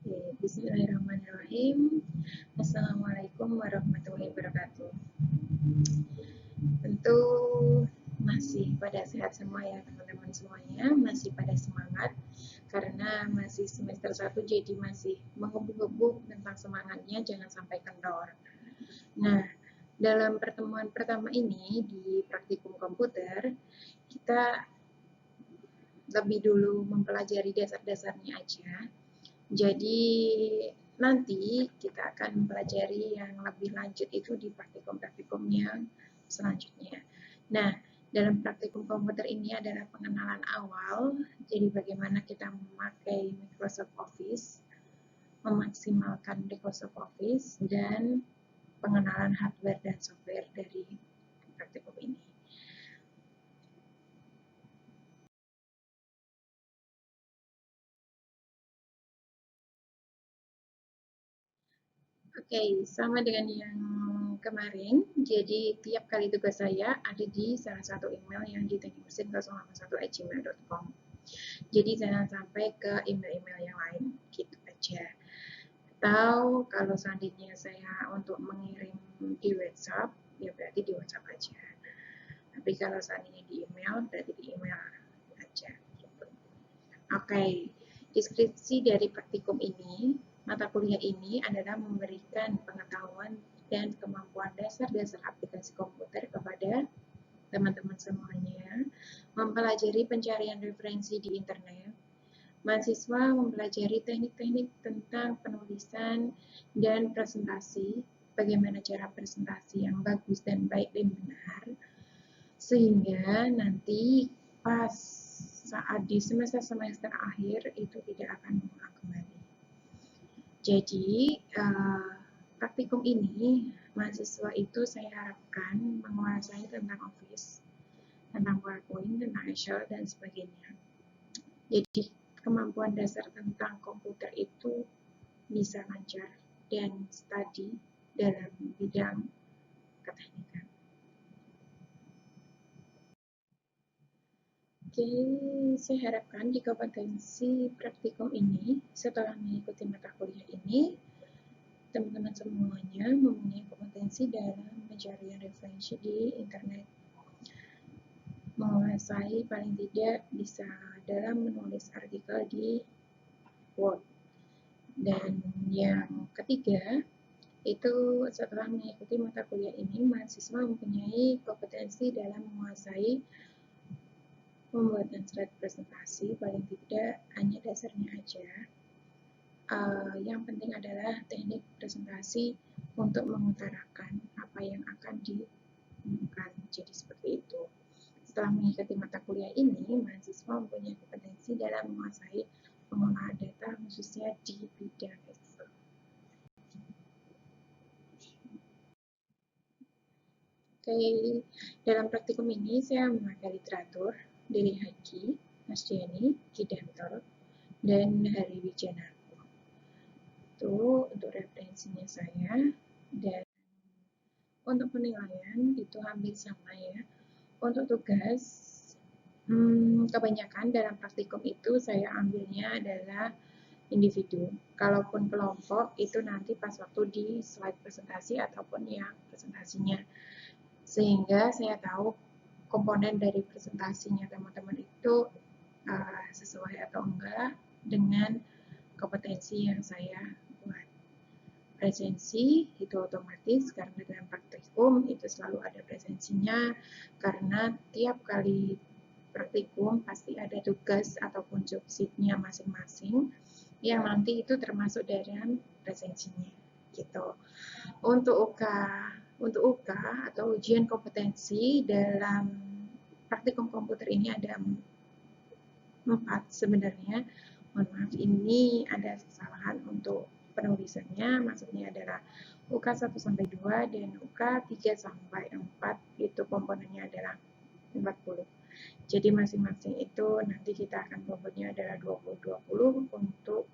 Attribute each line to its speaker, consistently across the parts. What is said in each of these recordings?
Speaker 1: Oke, bismillahirrahmanirrahim. Assalamualaikum warahmatullahi wabarakatuh. Tentu masih pada sehat semua ya teman-teman semuanya, masih pada semangat karena masih semester 1 jadi masih mengebuk-gebuk tentang semangatnya, jangan sampai kendor. Nah, dalam pertemuan pertama ini di praktikum komputer, kita lebih dulu mempelajari dasar-dasarnya aja. Jadi nanti kita akan mempelajari yang lebih lanjut itu di praktikum-praktikum yang selanjutnya. Nah, dalam praktikum komputer ini adalah pengenalan awal, jadi bagaimana kita memakai Microsoft Office, memaksimalkan Microsoft Office, dan pengenalan hardware dan software dari praktikum ini. Oke, sama dengan yang kemarin, jadi tiap kali tugas saya ada di salah satu email yang di teknikmesin081@gmail.com. Jadi jangan sampai ke email-email yang lain, gitu aja. Atau kalau seandainya saya untuk mengirim di WhatsApp, ya berarti di WhatsApp aja. Tapi kalau seandainya di email, berarti di email aja. Gitu. Oke, deskripsi dari praktikum ini, mata kuliah ini adalah memberikan pengetahuan dan kemampuan dasar-dasar aplikasi komputer kepada teman-teman semuanya, mempelajari pencarian referensi di internet. Mahasiswa mempelajari teknik-teknik tentang penulisan dan presentasi, bagaimana cara presentasi yang bagus dan baik dan benar, sehingga nanti pas saat di semester-semester akhir itu tidak akan mengulang kembali. Jadi, praktikum ini mahasiswa itu saya harapkan menguasai tentang Office, tentang PowerPoint, tentang Excel, dan sebagainya. Jadi, kemampuan dasar tentang komputer itu bisa lancar dan study dalam bidang keteknikan. Oke, saya harapkan di kompetensi praktikum ini, setelah mengikuti mata kuliah ini, teman-teman semuanya mempunyai kompetensi dalam pencarian referensi di internet, menguasai paling tidak bisa dalam menulis artikel di Word. Dan yang ketiga, itu setelah mengikuti mata kuliah ini, mahasiswa mempunyai kompetensi dalam menguasai pembuatan slide presentasi, paling tidak hanya dasarnya aja. Yang penting adalah teknik presentasi untuk mengutarakan apa yang akan diumumkan. Jadi seperti itu. Setelah mengikuti mata kuliah ini, mahasiswa mempunyai kompetensi dalam menguasai pengolahan data khususnya di bidang Excel. Oke, dalam praktikum ini saya memakai literatur dari Haki, Nasdiani, Kidantor, dan Hari Wijanarko. Itu untuk referensinya saya, dan untuk penilaian itu hampir sama ya. Untuk tugas, kebanyakan dalam praktikum itu saya ambilnya adalah individu. Kalaupun kelompok itu nanti pas waktu di slide presentasi ataupun yang presentasinya. Sehingga saya tahu komponen dari presentasinya teman-teman itu sesuai atau enggak dengan kompetensi yang saya buat. Presensi itu otomatis karena dalam praktikum itu selalu ada presensinya, karena tiap kali praktikum pasti ada tugas ataupun subsitnya masing-masing yang nanti itu termasuk dalam presensinya gitu. Untuk UK atau ujian kompetensi dalam praktikum komputer ini ada 4 sebenarnya. Mohon maaf, ini ada kesalahan untuk penulisannya, maksudnya adalah UK 1 sampai 2 dan UK 3 sampai 4 itu komponennya adalah 40. Jadi masing-masing itu nanti kita akan bobotnya adalah 20-20 untuk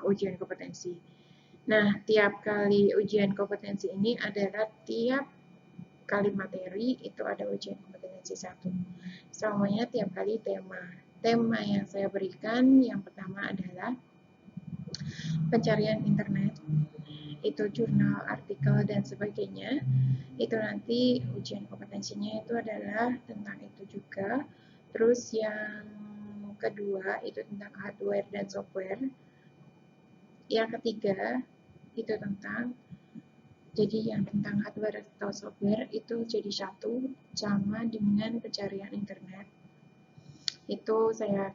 Speaker 1: ujian kompetensi. Nah, tiap kali ujian kompetensi ini adalah tiap kali materi itu ada ujian kompetensi 1. Semuanya tiap kali tema. Tema yang saya berikan yang pertama adalah pencarian internet, itu jurnal, artikel, dan sebagainya. Itu nanti ujian kompetensinya itu adalah tentang itu juga. Terus yang kedua itu tentang hardware dan software. Yang ketiga itu tentang, jadi yang tentang hardware atau software itu jadi satu sama dengan pencarian internet. Itu saya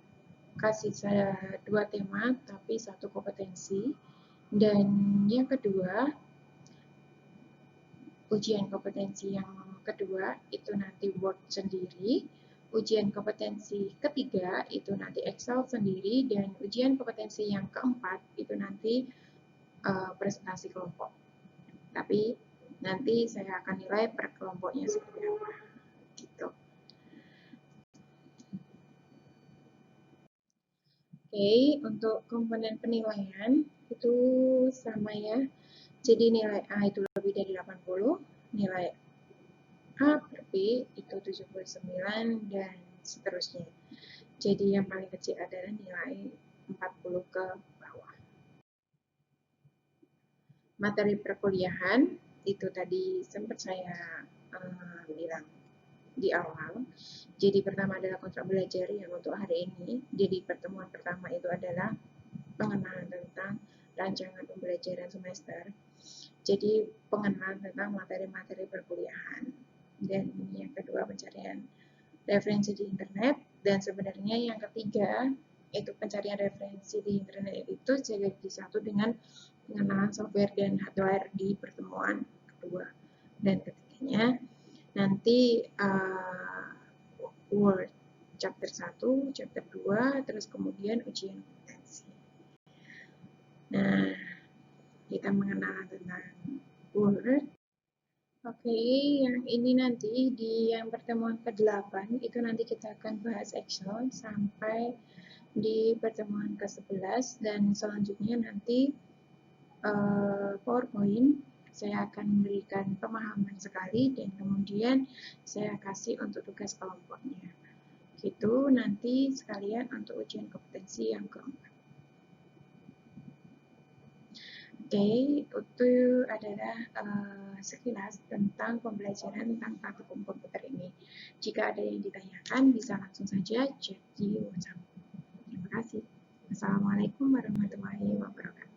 Speaker 1: kasih saya 2 tema tapi 1 kompetensi. Dan yang kedua, ujian kompetensi yang kedua itu nanti Word sendiri. Ujian kompetensi ketiga itu nanti Excel sendiri, dan ujian kompetensi yang keempat itu nanti presentasi kelompok. Tapi nanti saya akan nilai per kelompoknya seperti apa. Gitu. Oke, untuk komponen penilaian itu sama ya. Jadi nilai A itu lebih dari 80, nilai A per B itu 79, dan seterusnya. Jadi yang paling kecil adalah nilai 40 ke bawah. Materi perkuliahan itu tadi sempat saya bilang di awal. Jadi pertama adalah kontrak belajar yang untuk hari ini. Jadi pertemuan pertama itu adalah pengenalan tentang rancangan pembelajaran semester. Jadi pengenalan tentang materi-materi perkuliahan. Dan yang kedua pencarian referensi di internet. Dan sebenarnya yang ketiga itu pencarian referensi di internet itu jadi satu dengan pengenalan software dan hardware di pertemuan kedua. Dan ketiganya nanti Word chapter 1, chapter 2, terus kemudian ujian kompetensi. Nah, kita mengenal tentang Word. Oke, yang ini nanti di yang pertemuan ke-8 itu nanti kita akan bahas Excel sampai di pertemuan ke-11, dan selanjutnya nanti PowerPoint saya akan memberikan pemahaman sekali dan kemudian saya kasih untuk tugas kelompoknya. Gitu nanti sekalian untuk ujian kompetensi yang keempat. Oke, itu adalah sekilas tentang pembelajaran tentang praktikum komputer ini. Jika ada yang ditanyakan, bisa langsung saja chat di WhatsApp. Terima kasih. Assalamualaikum warahmatullahi wabarakatuh.